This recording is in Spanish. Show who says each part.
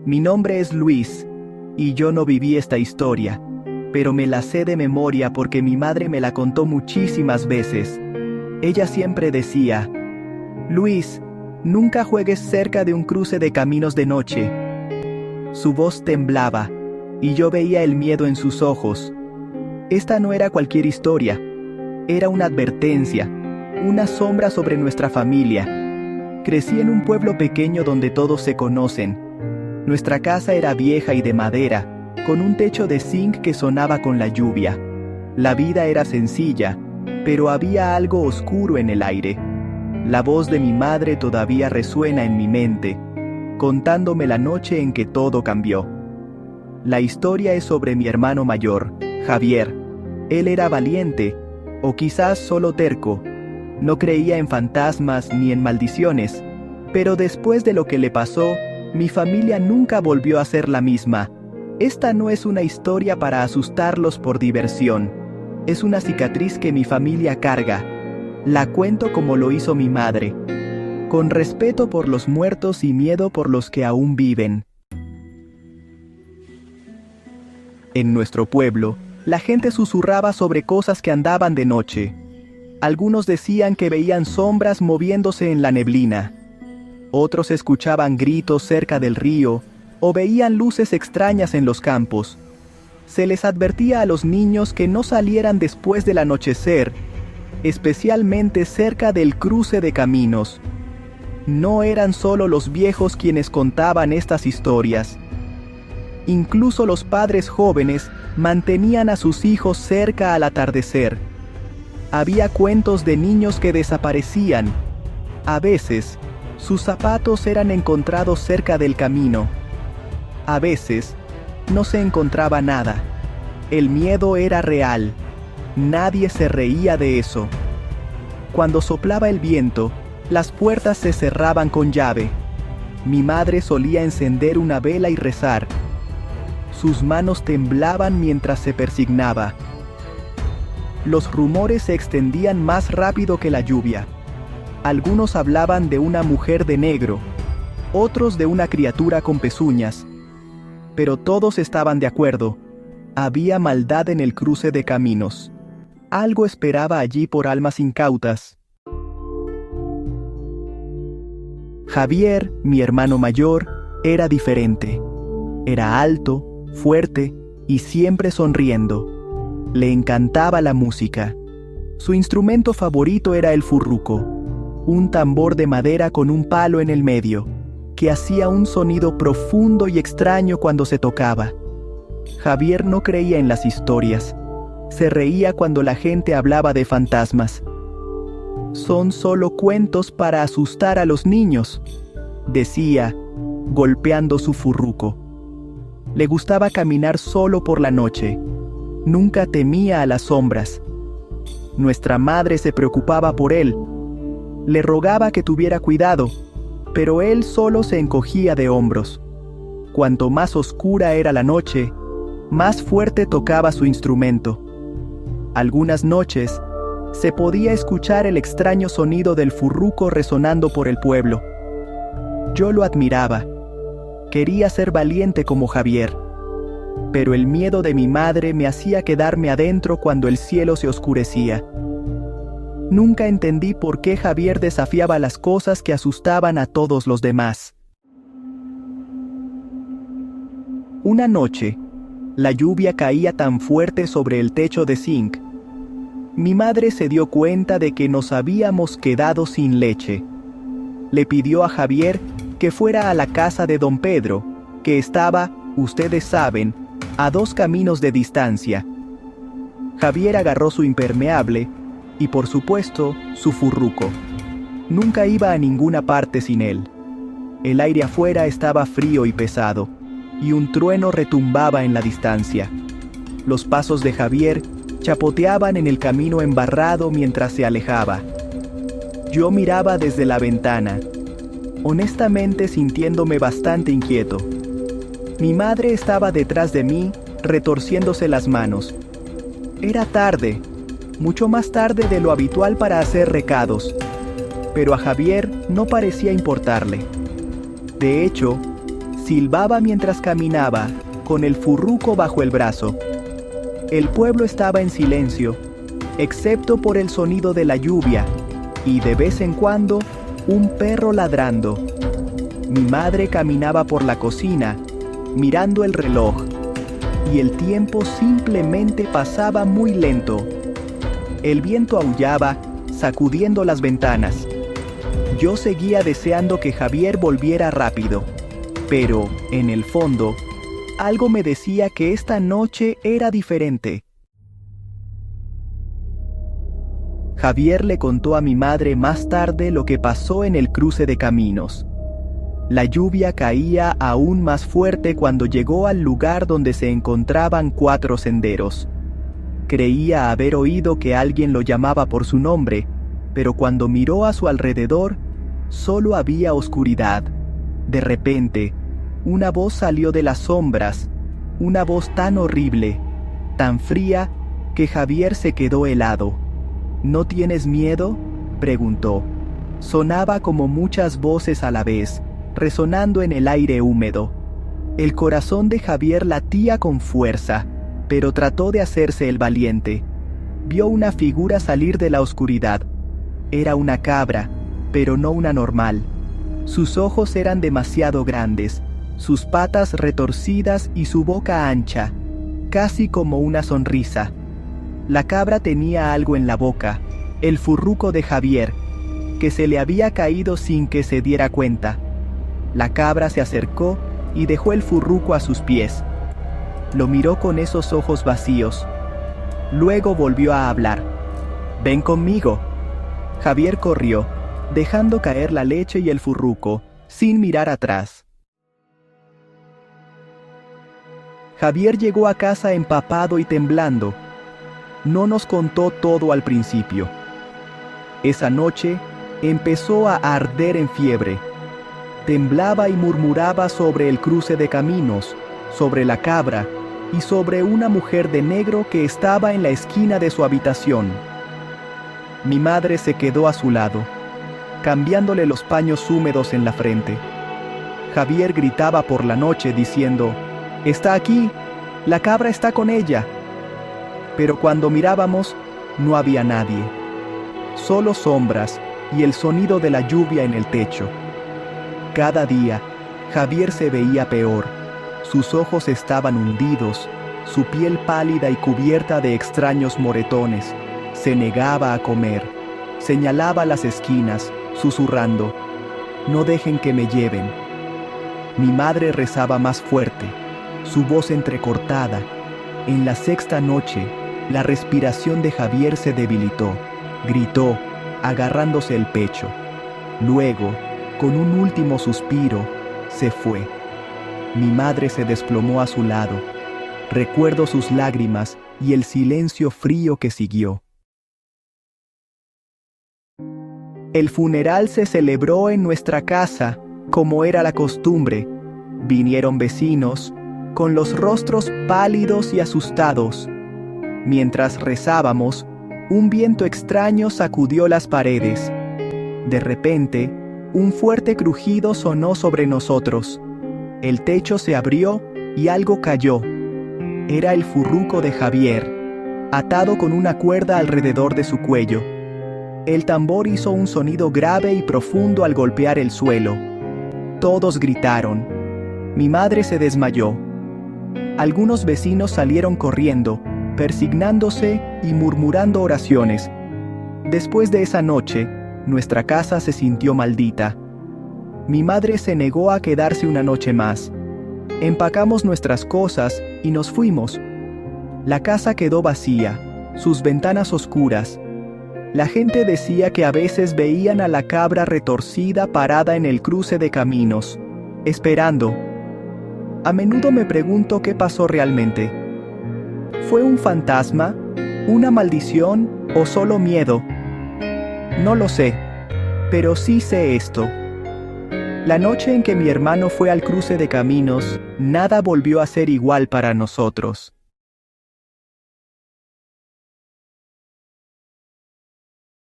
Speaker 1: Mi nombre es Luis, y yo no viví esta historia, pero me la sé de memoria porque mi madre me la contó muchísimas veces. Ella siempre decía: Luis, nunca juegues cerca de un cruce de caminos de noche. Su voz temblaba, y yo veía el miedo en sus ojos. Esta no era cualquier historia, era una advertencia, una sombra sobre nuestra familia. Crecí en un pueblo pequeño donde todos se conocen. Nuestra casa era vieja y de madera, con un techo de zinc que sonaba con la lluvia. La vida era sencilla, pero había algo oscuro en el aire. La voz de mi madre todavía resuena en mi mente, contándome la noche en que todo cambió. La historia es sobre mi hermano mayor, Javier. Él era valiente, o quizás solo terco. No creía en fantasmas ni en maldiciones, pero después de lo que le pasó, mi familia nunca volvió a ser la misma. Esta no es una historia para asustarlos por diversión. Es una cicatriz que mi familia carga. La cuento como lo hizo mi madre, con respeto por los muertos y miedo por los que aún viven. En nuestro pueblo, la gente susurraba sobre cosas que andaban de noche. Algunos decían que veían sombras moviéndose en la neblina. Otros escuchaban gritos cerca del río o veían luces extrañas en los campos. Se les advertía a los niños que no salieran después del anochecer, especialmente cerca del cruce de caminos. No eran solo los viejos quienes contaban estas historias. Incluso los padres jóvenes mantenían a sus hijos cerca al atardecer. Había cuentos de niños que desaparecían. A veces, sus zapatos eran encontrados cerca del camino. A veces, no se encontraba nada. El miedo era real. Nadie se reía de eso. Cuando soplaba el viento, las puertas se cerraban con llave. Mi madre solía encender una vela y rezar. Sus manos temblaban mientras se persignaba. Los rumores se extendían más rápido que la lluvia. Algunos hablaban de una mujer de negro, otros de una criatura con pezuñas. Pero todos estaban de acuerdo. Había maldad en el cruce de caminos. Algo esperaba allí por almas incautas. Javier, mi hermano mayor, era diferente. Era alto, fuerte y siempre sonriendo. Le encantaba la música. Su instrumento favorito era el furruco, un tambor de madera con un palo en el medio, que hacía un sonido profundo y extraño cuando se tocaba. Javier no creía en las historias. Se reía cuando la gente hablaba de fantasmas. «Son solo cuentos para asustar a los niños», decía, golpeando su furruco. Le gustaba caminar solo por la noche. Nunca temía a las sombras. Nuestra madre se preocupaba por él. Le rogaba que tuviera cuidado, pero él solo se encogía de hombros. Cuanto más oscura era la noche, más fuerte tocaba su instrumento. Algunas noches, se podía escuchar el extraño sonido del furruco resonando por el pueblo. Yo lo admiraba. Quería ser valiente como Javier. Pero el miedo de mi madre me hacía quedarme adentro cuando el cielo se oscurecía. Nunca entendí por qué Javier desafiaba las cosas que asustaban a todos los demás. Una noche, la lluvia caía tan fuerte sobre el techo de zinc. Mi madre se dio cuenta de que nos habíamos quedado sin leche. Le pidió a Javier que fuera a la casa de don Pedro, que estaba, ustedes saben, a 2 caminos de distancia. Javier agarró su impermeable y, por supuesto, su furruco. Nunca iba a ninguna parte sin él. El aire afuera estaba frío y pesado, y un trueno retumbaba en la distancia. Los pasos de Javier chapoteaban en el camino embarrado mientras se alejaba. Yo miraba desde la ventana, honestamente sintiéndome bastante inquieto. Mi madre estaba detrás de mí, retorciéndose las manos. Era tarde, mucho más tarde de lo habitual para hacer recados, pero a Javier no parecía importarle. De hecho, Silbaba mientras caminaba, con el furruco bajo el brazo. El pueblo estaba en silencio, excepto por el sonido de la lluvia, y de vez en cuando, un perro ladrando. Mi madre caminaba por la cocina, mirando el reloj, y el tiempo simplemente pasaba muy lento. El viento aullaba, sacudiendo las ventanas. Yo seguía deseando que Javier volviera rápido, pero, en el fondo, algo me decía que esta noche era diferente. Javier le contó a mi madre más tarde lo que pasó en el cruce de caminos. La lluvia caía aún más fuerte cuando llegó al lugar donde se encontraban 4 senderos. Creía haber oído que alguien lo llamaba por su nombre, pero cuando miró a su alrededor, solo había oscuridad. De repente, una voz salió de las sombras, una voz tan horrible, tan fría, que Javier se quedó helado. ¿No tienes miedo?, preguntó. Sonaba como muchas voces a la vez, resonando en el aire húmedo. El corazón de Javier latía con fuerza, pero trató de hacerse el valiente. Vio una figura salir de la oscuridad. Era una cabra, pero no una normal. Sus ojos eran demasiado grandes, sus patas retorcidas y su boca ancha, casi como una sonrisa. La cabra tenía algo en la boca, el furruco de Javier, que se le había caído sin que se diera cuenta. La cabra se acercó y dejó el furruco a sus pies. Lo miró con esos ojos vacíos. Luego volvió a hablar. «Ven conmigo». Javier corrió, dejando caer la leche y el furruco, sin mirar atrás. Javier llegó a casa empapado y temblando. No nos contó todo al principio. Esa noche empezó a arder en fiebre. Temblaba y murmuraba sobre el cruce de caminos, sobre la cabra y sobre una mujer de negro que estaba en la esquina de su habitación. Mi madre se quedó a su lado, cambiándole los paños húmedos en la frente. Javier gritaba por la noche diciendo: «Está aquí, la cabra está con ella». Pero cuando mirábamos, no había nadie. Solo sombras y el sonido de la lluvia en el techo. Cada día, Javier se veía peor. Sus ojos estaban hundidos, su piel pálida y cubierta de extraños moretones. Se negaba a comer. Señalaba las esquinas, susurrando: «No dejen que me lleven». Mi madre rezaba más fuerte, su voz entrecortada. En la 6ª noche, la respiración de Javier se debilitó. Gritó, agarrándose el pecho. Luego, con un último suspiro, se fue. Mi madre se desplomó a su lado. Recuerdo sus lágrimas y el silencio frío que siguió. El funeral se celebró en nuestra casa, como era la costumbre. Vinieron vecinos, con los rostros pálidos y asustados. Mientras rezábamos, un viento extraño sacudió las paredes. De repente, un fuerte crujido sonó sobre nosotros. El techo se abrió y algo cayó. Era el furruco de Javier, atado con una cuerda alrededor de su cuello. El tambor hizo un sonido grave y profundo al golpear el suelo. Todos gritaron. Mi madre se desmayó. Algunos vecinos salieron corriendo, persignándose y murmurando oraciones. Después de esa noche, nuestra casa se sintió maldita. Mi madre se negó a quedarse una noche más. Empacamos nuestras cosas y nos fuimos. La casa quedó vacía, sus ventanas oscuras. La gente decía que a veces veían a la cabra retorcida parada en el cruce de caminos, esperando. A menudo me pregunto qué pasó realmente. ¿Fue un fantasma, una maldición o solo miedo? No lo sé, pero sí sé esto. La noche en que mi hermano fue al cruce de caminos, nada volvió a ser igual para nosotros.